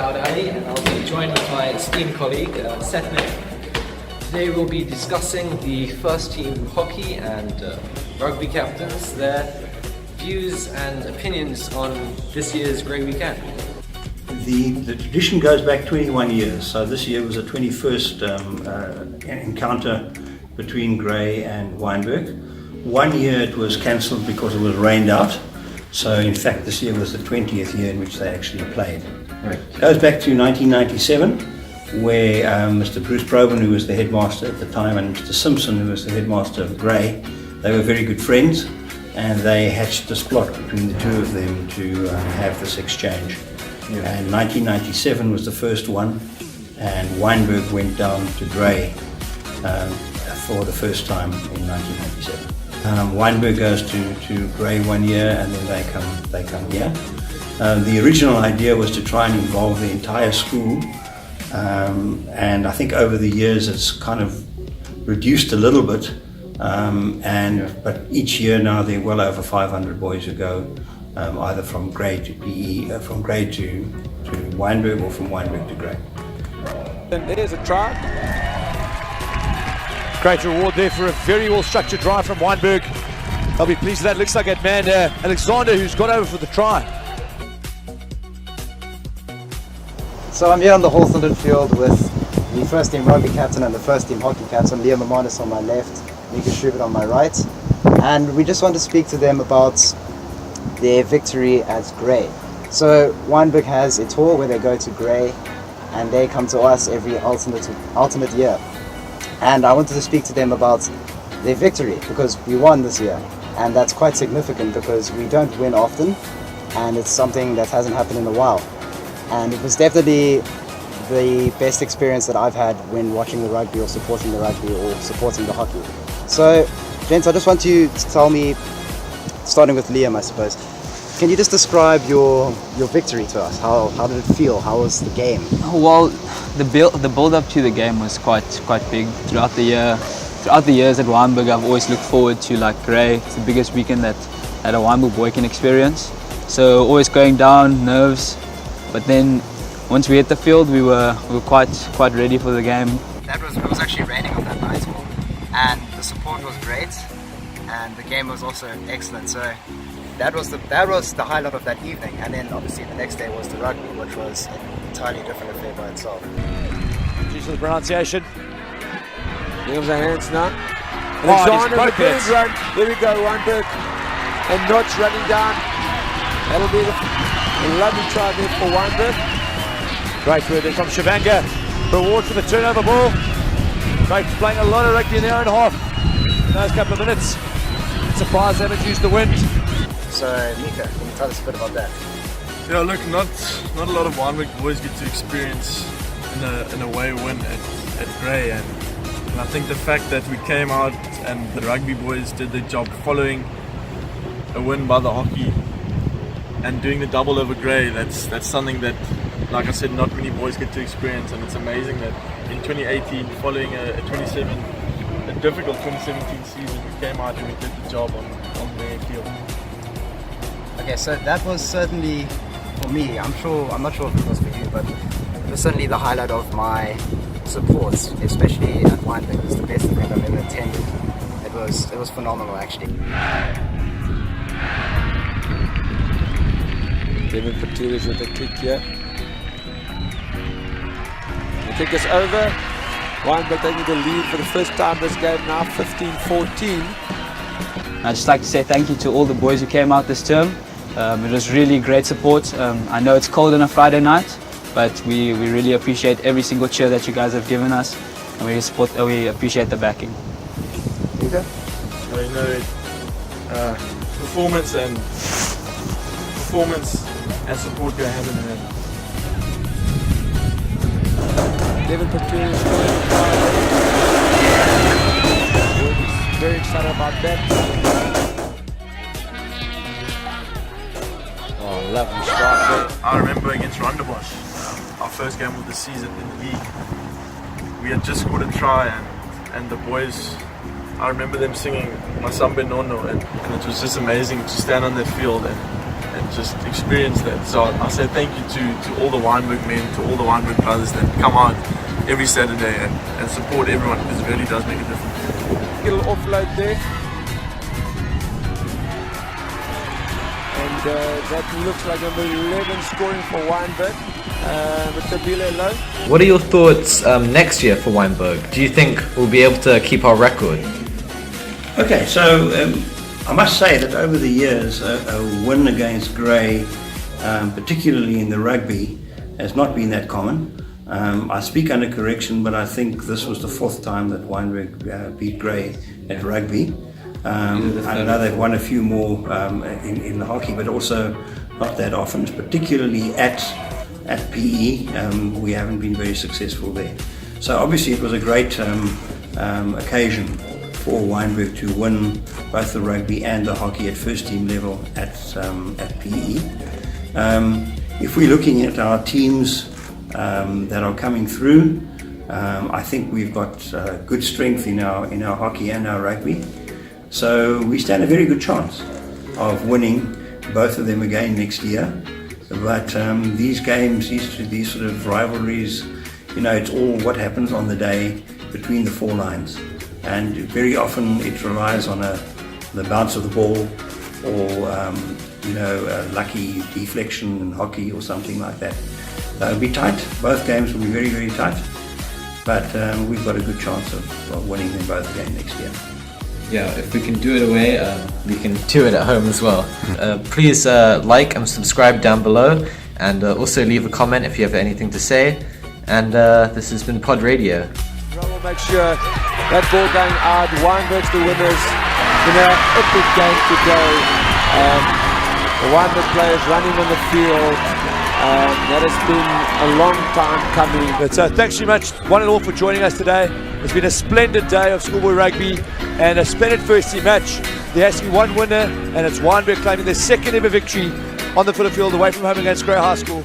Daud Ali, and I'll be joined with my esteemed colleague, Seth Nick. Today we'll be discussing the first team hockey and rugby captains, their views and opinions on this year's Grey Weekend. The tradition goes back 21 years, so this year was the 21st encounter between Grey and Wynberg. 1 year it was cancelled because it was rained out, so in fact this year was the 20th year in which they actually played. Right. It goes back to 1997, where Mr. Bruce Probyn, who was the headmaster at the time, and Mr. Simpson, who was the headmaster of Grey, they were very good friends, and they hatched this plot between the two of them to have this exchange. Yeah. And 1997 was the first one, and Wynberg went down to Grey for the first time in 1997. Wynberg goes to Grey 1 year, and then they come here. The original idea was to try and involve the entire school, and I think over the years it's kind of reduced a little bit. But each year now there are well over 500 boys who go either from Grey to PE, from Grey to Wynberg, or from Wynberg to Grey. And there's a try. Great reward there for a very well structured drive from Wynberg. I'll be pleased with that. Looks like that man Alexander, who's got over for the try. So I'm here on the Hawthornden field with the first team rugby captain and the first team hockey captain, Liam Amanis on my left, Mika Schubert on my right, and we just want to speak to them about their victory at Grey. So Wynberg has a tour where they go to Grey and they come to us every alternate year, and I wanted to speak to them about their victory because we won this year, and that's quite significant because we don't win often, and it's something that hasn't happened in a while, and it was definitely the best experience that I've had when watching the rugby or supporting the rugby or supporting the hockey. So, gents, I just want you to tell me, starting with Liam, I suppose, can you just describe your victory to us? How did it feel? How was the game? Well, the build up to the game was quite big throughout the year. Throughout the years at Wynberg, I've always looked forward to Grey. It's the biggest weekend that a Wynberg boy can experience. So always going down, nerves, but then once we hit the field, we were quite ready for the game. It was actually raining on that night, and the support was great, and the game was also excellent. So that was the highlight of that evening. And then obviously the next day was the rugby, which was an entirely different affair by itself. Due to the pronunciation. Liam's hands now. Alexander, got the big run. There we go, Wynberg. And Notch running down. That'll be a lovely try there for Wynberg. Great word there from Shavanga. Reward for the turnover ball. Great, playing a lot of rugby in the hour and a half in those couple of minutes. Surprised they haven't used the wind. So Mika, can you tell us a bit about that? Yeah, look, not a lot of Wynberg boys get to experience in a away win at Grey, and I think the fact that we came out and the rugby boys did their job following a win by the hockey and doing the double over Grey, that's something that, like I said, not many boys get to experience, and it's amazing that in 2018, following a difficult 2017 season, we came out and we did the job on their field. Okay, so that was certainly, for me, I'm not sure if it was for you, but it was certainly the highlight of my supports, especially at Wynberg. It was the best event I've ever attended. It was phenomenal, actually. Devin Patouris with a kick here. The kick is over. Wynberg taking the lead for the first time this game now, 15-14. I'd just like to say thank you to all the boys who came out this term. It was really great support. I know it's cold on a Friday night, but we really appreciate every single cheer that you guys have given us, and we appreciate the backing. Okay. Performance and support go hand in hand. Devin Patouris very excited about that. Oh, lovely start there. I remember against Rondebosch, our first game of the season in the league. We had just scored a try, and the boys, I remember them singing Masambe Nono, and it was just amazing to stand on that field and just experience that. So I say thank you to all the Wynberg men, to all the Wynberg brothers that come out every Saturday and support everyone, because it really does make a difference. Get a little offload there. And that looks like number 11 scoring for Wynberg. With Tabile low. What are your thoughts next year for Wynberg? Do you think we'll be able to keep our record? Okay, so I must say that over the years, a win against Grey, particularly in the rugby, has not been that common. I speak under correction, but I think this was the 4th time that Wynberg beat Grey at rugby. I know they've won a few more in the hockey, but also not that often, particularly at PE. We haven't been very successful there. So obviously it was a great occasion for Wynberg to win both the rugby and the hockey at first team level at PE. If we're looking at our teams that are coming through, I think we've got good strength in our hockey and our rugby. So we stand a very good chance of winning both of them again next year. But these games, these sort of rivalries, it's all what happens on the day between the 4 lines. And very often it relies on the bounce of the ball, or a lucky deflection in hockey or something like that. It'll be tight. Both games will be very, very tight. But we've got a good chance of winning them both again next year. Yeah, if we can do it away, we can do it at home as well. Please like and subscribe down below, and also leave a comment if you have anything to say. And this has been Pod Radio. We'll make sure that ball going out. Wynberg's the winners in an epic game today. The Wynberg players running on the field. That has been a long time coming. But thanks very much, one and all, for joining us today. It's been a splendid day of schoolboy rugby and a splendid first team match. There has to be one winner, and it's Wynberg claiming their 2nd ever victory on the field away from home against Grey High School.